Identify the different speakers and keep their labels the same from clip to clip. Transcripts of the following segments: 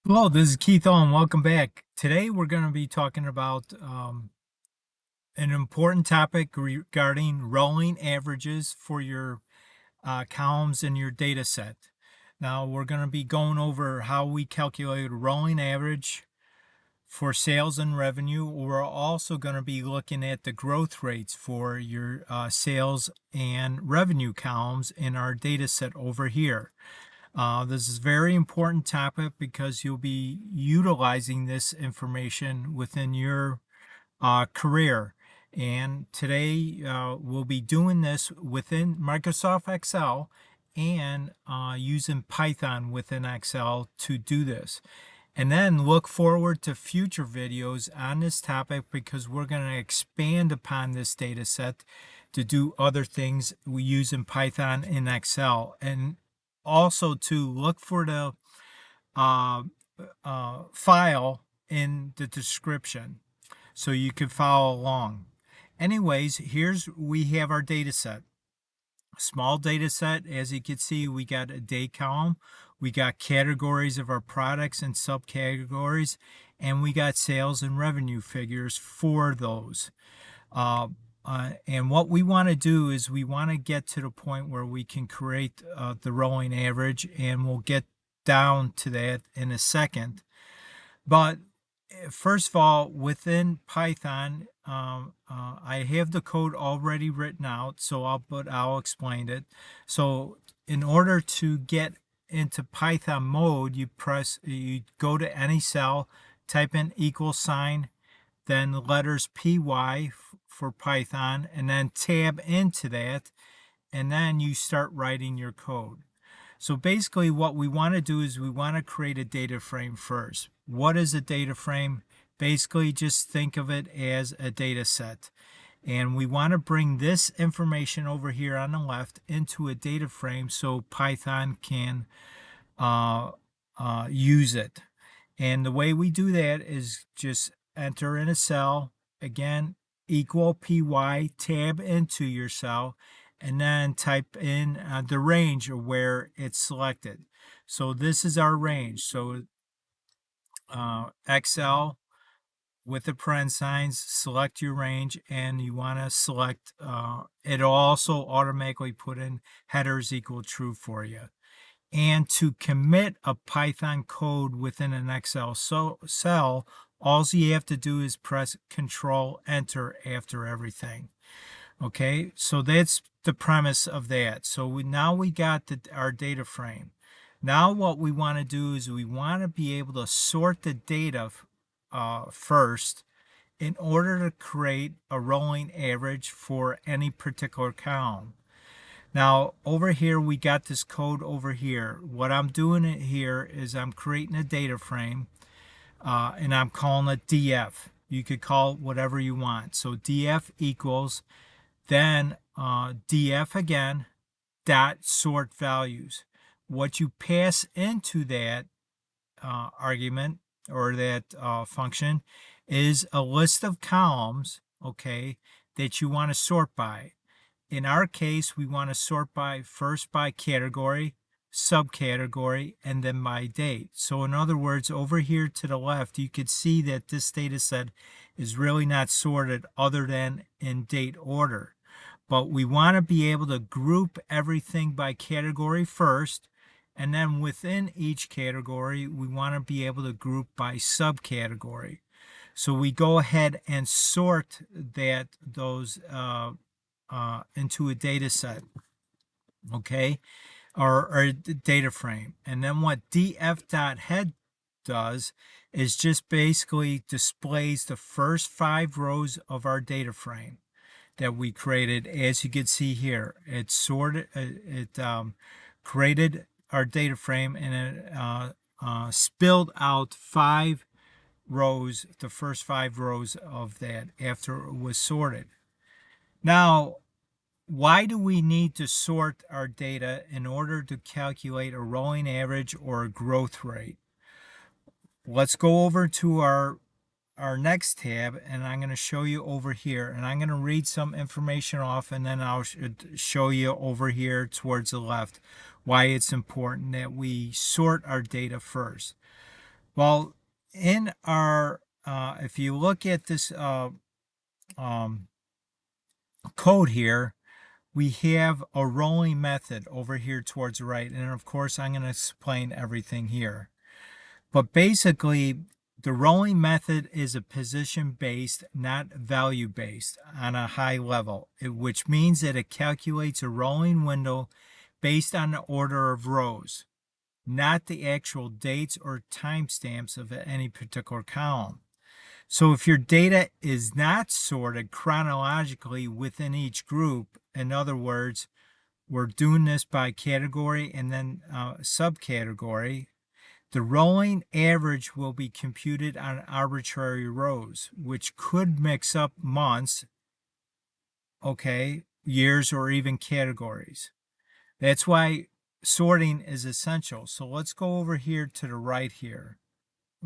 Speaker 1: Hello, this is Keith Owen. Welcome back. Today we're going to be talking about an important topic regarding rolling averages for your columns in your data set. Now we're going to be going over how we calculate a rolling average for sales and revenue. We're also going to be looking at the growth rates for your sales and revenue columns in our data set over here. This is a very important topic because you'll be utilizing this information within your career. And today we'll be doing this within Microsoft Excel and using Python within Excel to do this. And then look forward to future videos on this topic because we're going to expand upon this data set to do other things we use in Python and Excel. And also to look for the uh, file in the description so you can follow along. Anyways, we have our data set. Small data set. As you can see, we got a date column, we got categories of our products and subcategories, and we got sales and revenue figures for those. And what we want to do is we want to get to the point where we can create the rolling average, and we'll get down to that in a second. But first of all, within Python, I have the code already written out, so I'll explain it. So in order to get into Python mode, you go to any cell, type in equal sign, then the letters PY for Python, and then tab into that, and then you start writing your code. So basically what we want to do is we want to create a data frame first. What is a data frame? Basically just think of it as a data set. And we want to bring this information over here on the left into a data frame so Python can use it. And the way we do that is just enter in a cell, again, equal PY, tab into your cell, and then type in the range of where it's selected. So this is our range. So XL with the signs, select your range, and you want to select, it'll also automatically put in headers equal true for you. And to commit a Python code within an Excel cell, all you have to do is press Control Enter after everything. Okay, so that's the premise of that. So now we got our data frame. Now what we want to do is we want to be able to sort the data first in order to create a rolling average for any particular column. Now over here we got this code over here. What I'm doing here is I'm creating a data frame and I'm calling it DF. You could call it whatever you want. So DF equals then DF again dot sort values. What you pass into that argument or that function is a list of columns, okay, that you want to sort by. In our case, we want to sort first by category, subcategory, and then by date. So in other words, over here to the left, you could see that this data set is really not sorted other than in date order. But we want to be able to group everything by category first, and then within each category, we want to be able to group by subcategory. So we go ahead and sort those into a data set, okay, or a data frame. And then what df.head does is just basically displays the first 5 rows of our data frame that we created. As you can see here, it sorted, created our data frame, and it spilled out 5 rows, the first 5 rows of that after it was sorted. Now, why do we need to sort our data in order to calculate a rolling average or a growth rate? Let's go over to our next tab, and I'm going to show you over here, and I'm going to read some information off, and then I'll show you over here towards the left why it's important that we sort our data first. Well, in our, if you look at this code here, we have a rolling method over here towards the right. And of course, I'm going to explain everything here. But basically, the rolling method is a position-based, not value-based on a high level, which means that it calculates a rolling window based on the order of rows, not the actual dates or timestamps of any particular column. So if your data is not sorted chronologically within each group, in other words, we're doing this by category and then subcategory, the rolling average will be computed on arbitrary rows, which could mix up months, okay, years, or even categories. That's why sorting is essential. So let's go over here to the right here,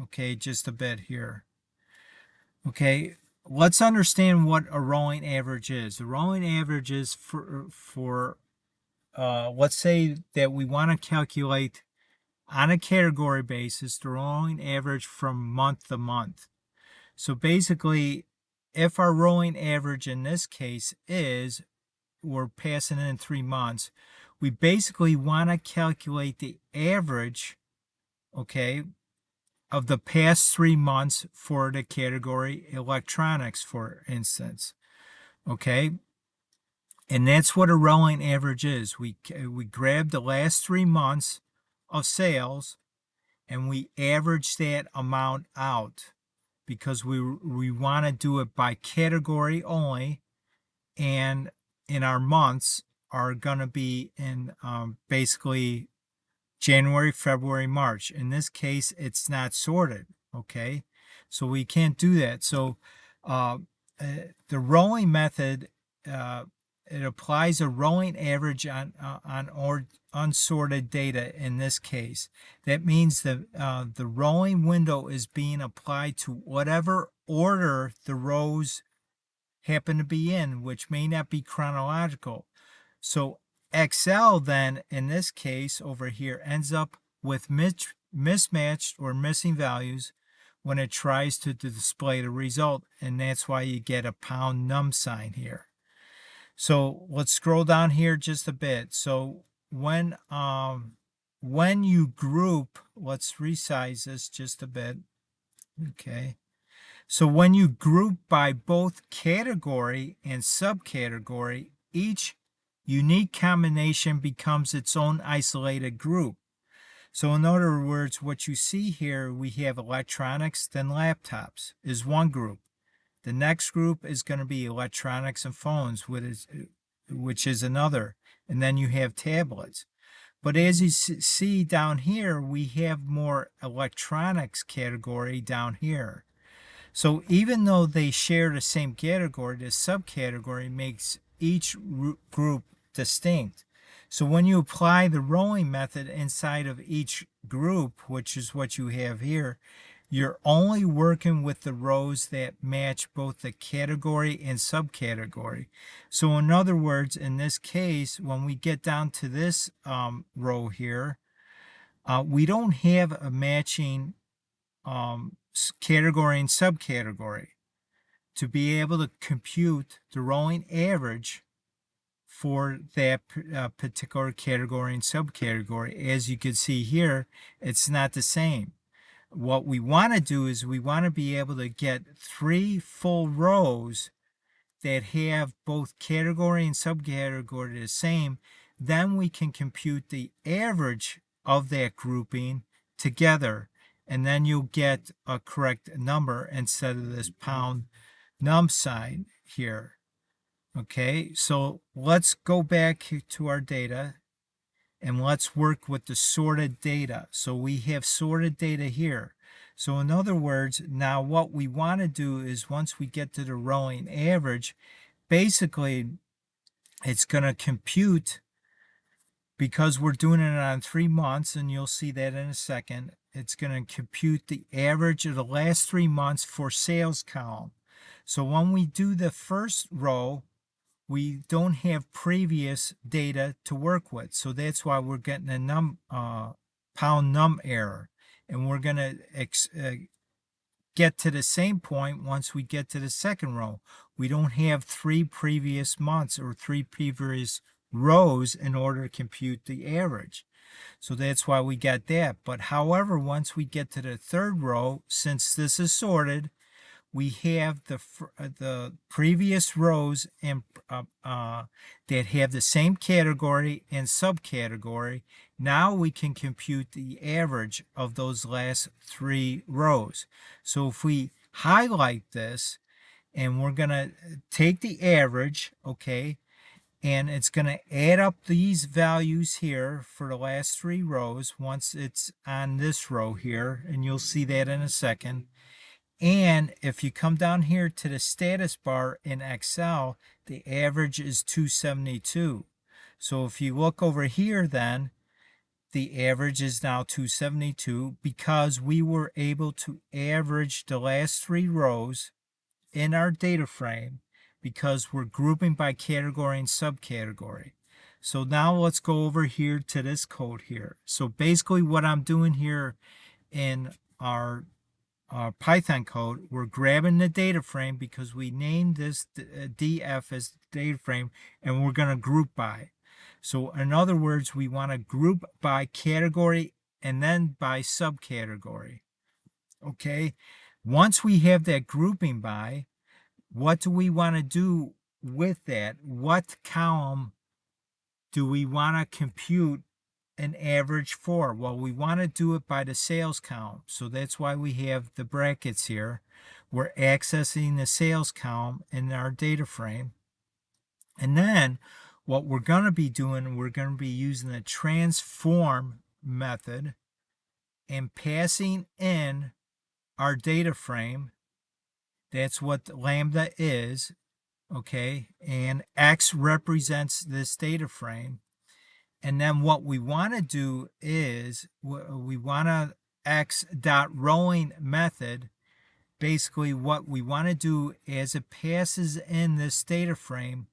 Speaker 1: okay, just a bit here. Okay, let's understand what a rolling average is. The rolling average is for let's say that we want to calculate on a category basis the rolling average from month to month. So basically, if our rolling average in this case is we're passing in 3 months, we basically want to calculate the average, okay, of the past 3 months for the category electronics, for instance. Okay, and that's what a rolling average is. We grab the last 3 months of sales and we average that amount out because we want to do it by category only, and in our months are going to be in basically January, February, March. In this case, it's not sorted, okay? So we can't do that. So the rolling method, it applies a rolling average on unsorted data in this case. That means the rolling window is being applied to whatever order the rows happen to be in, which may not be chronological. So Excel then, in this case over here, ends up with mismatched or missing values when it tries to display the result, and that's why you get a pound num sign here. So let's scroll down here just a bit. So when you group, let's resize this just a bit. Okay. So when you group by both category and subcategory, each unique combination becomes its own isolated group. So in other words, what you see here, we have electronics, then laptops is one group. The next group is going to be electronics and phones, which is another. And then you have tablets. But as you see down here, we have more electronics category down here. So even though they share the same category, the subcategory makes each group distinct. So when you apply the rolling method inside of each group, which is what you have here, you're only working with the rows that match both the category and subcategory. So in other words, in this case, when we get down to this row here, we don't have a matching category and subcategory to be able to compute the rolling average for that particular category and subcategory. As you can see here, it's not the same. What we want to do is we want to be able to get 3 full rows that have both category and subcategory the same. Then we can compute the average of that grouping together, and then you'll get a correct number instead of this pound num sign here. Okay, so let's go back to our data and let's work with the sorted data. So we have sorted data here. So in other words, now what we want to do is once we get to the rolling average, basically it's going to compute, because we're doing it on 3 months, and you'll see that in a second, it's going to compute the average of the last 3 months for sales column. So when we do the first row, we don't have previous data to work with. So that's why we're getting a pound num error. And we're going to get to the same point once we get to the second row. We don't have 3 previous months or 3 previous rows in order to compute the average. So that's why we got that. But however, once we get to the third row, since this is sorted, we have the previous rows and that have the same category and subcategory. Now we can compute the average of those last 3 rows. So if we highlight this, and we're going to take the average, okay, and it's going to add up these values here for the last 3 rows once it's on this row here, and you'll see that in a second. And if you come down here to the status bar in Excel, the average is 272. So if you look over here, then the average is now 272 because we were able to average the last 3 rows in our data frame because we're grouping by category and subcategory. So now let's go over here to this code here. So basically what I'm doing here in our Python code, we're grabbing the data frame because we named this df as data frame, and we're going to group by. So in other words, we want to group by category and then by subcategory. Okay, once we have that grouping by, what do we want to do with that? What column do we want to compute an average for? Well, we want to do it by the sales column. So that's why we have the brackets here. We're accessing the sales column in our data frame. And then what we're going to be doing, we're going to be using the transform method and passing in our data frame. That's what lambda is, okay? And X represents this data frame. And then what we want to do is we want to X dot rowing method. Basically what we want to do is it passes in this data frame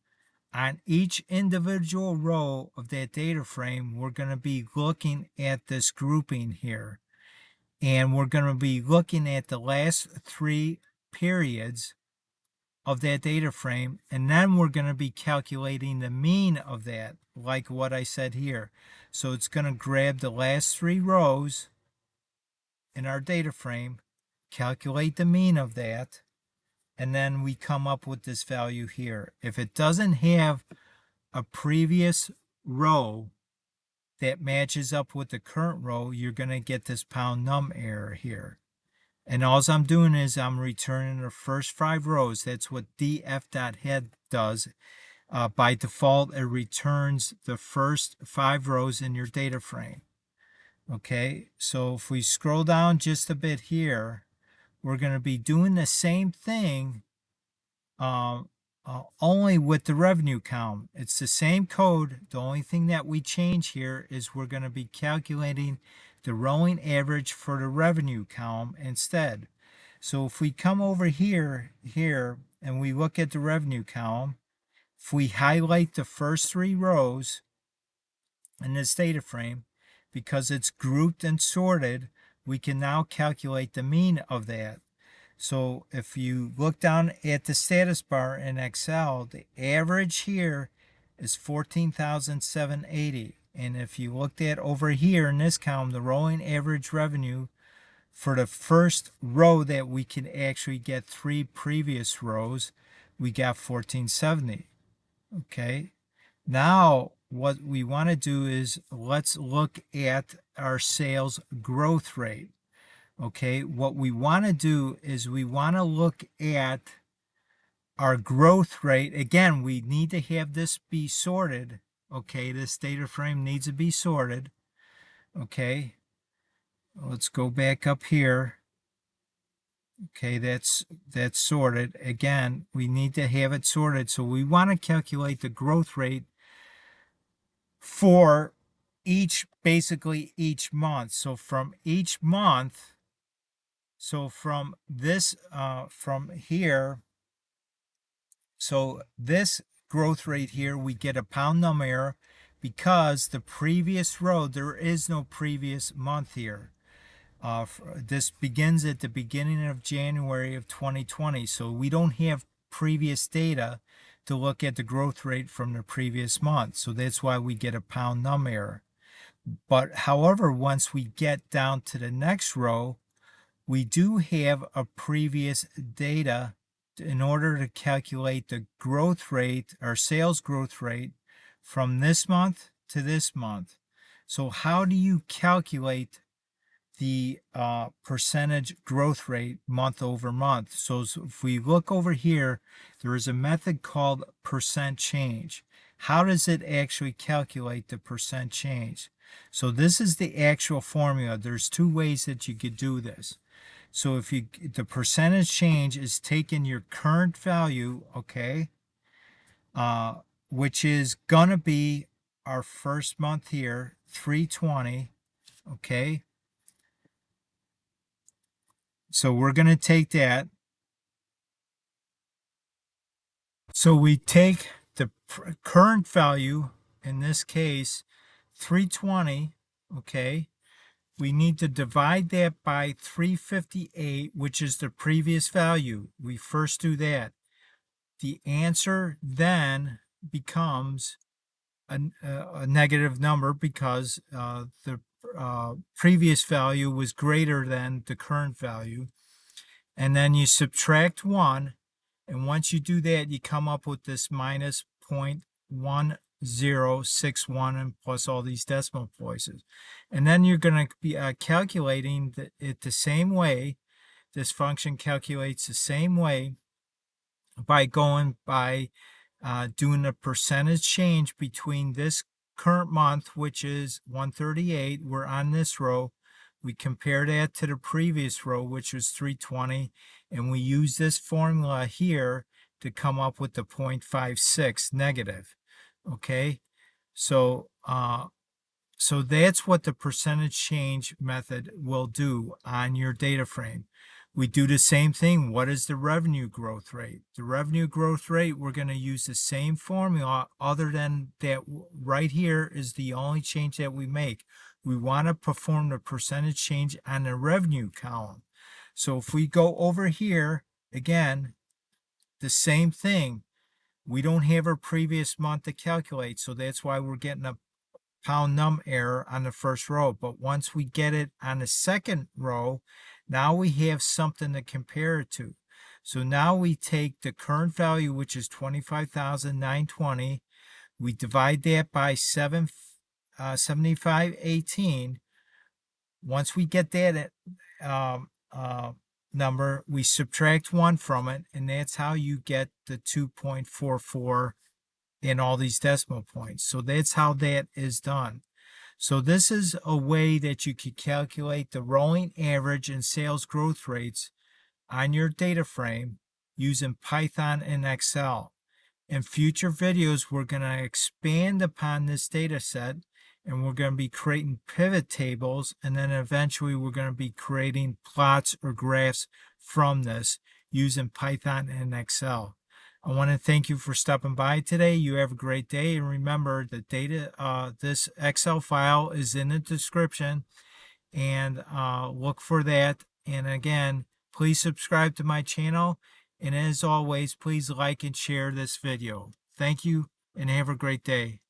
Speaker 1: on each individual row of that data frame. We're going to be looking at this grouping here. And we're going to be looking at the last 3 periods of that data frame, and then we're going to be calculating the mean of that, like what I said here. So it's going to grab the last 3 rows in our data frame, calculate the mean of that, and then we come up with this value here. If it doesn't have a previous row that matches up with the current row, you're going to get this pound num error here. And all I'm doing is I'm returning the first 5 rows. That's what df.head does. By default, it returns the first 5 rows in your data frame. Okay, so if we scroll down just a bit here, we're going to be doing the same thing, only with the revenue column. It's the same code. The only thing that we change here is we're going to be calculating the rolling average for the revenue column instead. So if we come over here, and we look at the revenue column, if we highlight the first 3 rows in this data frame, because it's grouped and sorted, we can now calculate the mean of that. So if you look down at the status bar in Excel, the average here is 14,780. And if you looked at over here in this column, the rolling average revenue for the first row that we can actually get 3 previous rows, we got 1470. Okay. Now what we want to do is let's look at our sales growth rate. Okay, what we want to do is we want to look at our growth rate. Again, we need to have this be sorted. Okay, this data frame needs to be sorted. Okay, let's go back up here. Okay, that's sorted. Again, we need to have it sorted. So we want to calculate the growth rate for basically each month. So from each month, so from this, from here, so this growth rate here, we get a pound num error because the previous row, there is no previous month here. This begins at the beginning of January of 2020, so we don't have previous data to look at the growth rate from the previous month. So that's why we get a pound num error. But however, once we get down to the next row, we do have a previous data in order to calculate the growth rate or sales growth rate from this month to this month. So how do you calculate the percentage growth rate month over month? So if we look over here, there is a method called percent change. How does it actually calculate the percent change? So this is the actual formula. There's two ways that you could do this. So if the percentage change is taking your current value, okay, which is gonna be our first month here, 320, okay. So we're gonna take that. So we take the current value, in this case, 320, okay. We need to divide that by 358, which is the previous value. We first do that. The answer then becomes a negative number because the previous value was greater than the current value. And then you subtract 1. And once you do that, you come up with this minus 0.1061 and plus all these decimal places. And then you're going to be calculating it the same way. This function calculates the same way by going by doing a percentage change between this current month, which is 138. We're on this row. We compare that to the previous row, which was 320, and we use this formula here to come up with the 0.56 negative. Okay, so so that's what the percentage change method will do on your data frame. We do the same thing. What is the revenue growth rate? The revenue growth rate, we're going to use the same formula, other than that right here is the only change that we make. We want to perform the percentage change on the revenue column. So if we go over here, again, the same thing. We don't have our previous month to calculate, so that's why we're getting a pound num error on the first row. But once we get it on the second row, now we have something to compare it to. So now we take the current value, which is 25,920. We divide that by 7518. Once we get that number, we subtract 1 from it, and that's how you get the 2.44 in all these decimal points. So that's how that is done. So this is a way that you could calculate the rolling average and sales growth rates on your data frame using Python and Excel. In future videos, we're going to expand upon this data set, and we're going to be creating pivot tables, and then eventually we're going to be creating plots or graphs from this using Python and Excel. I want to thank you for stopping by today. You have a great day, and remember the this Excel file is in the description, and look for that. And again, please subscribe to my channel, and as always, please like and share this video. Thank you, and have a great day.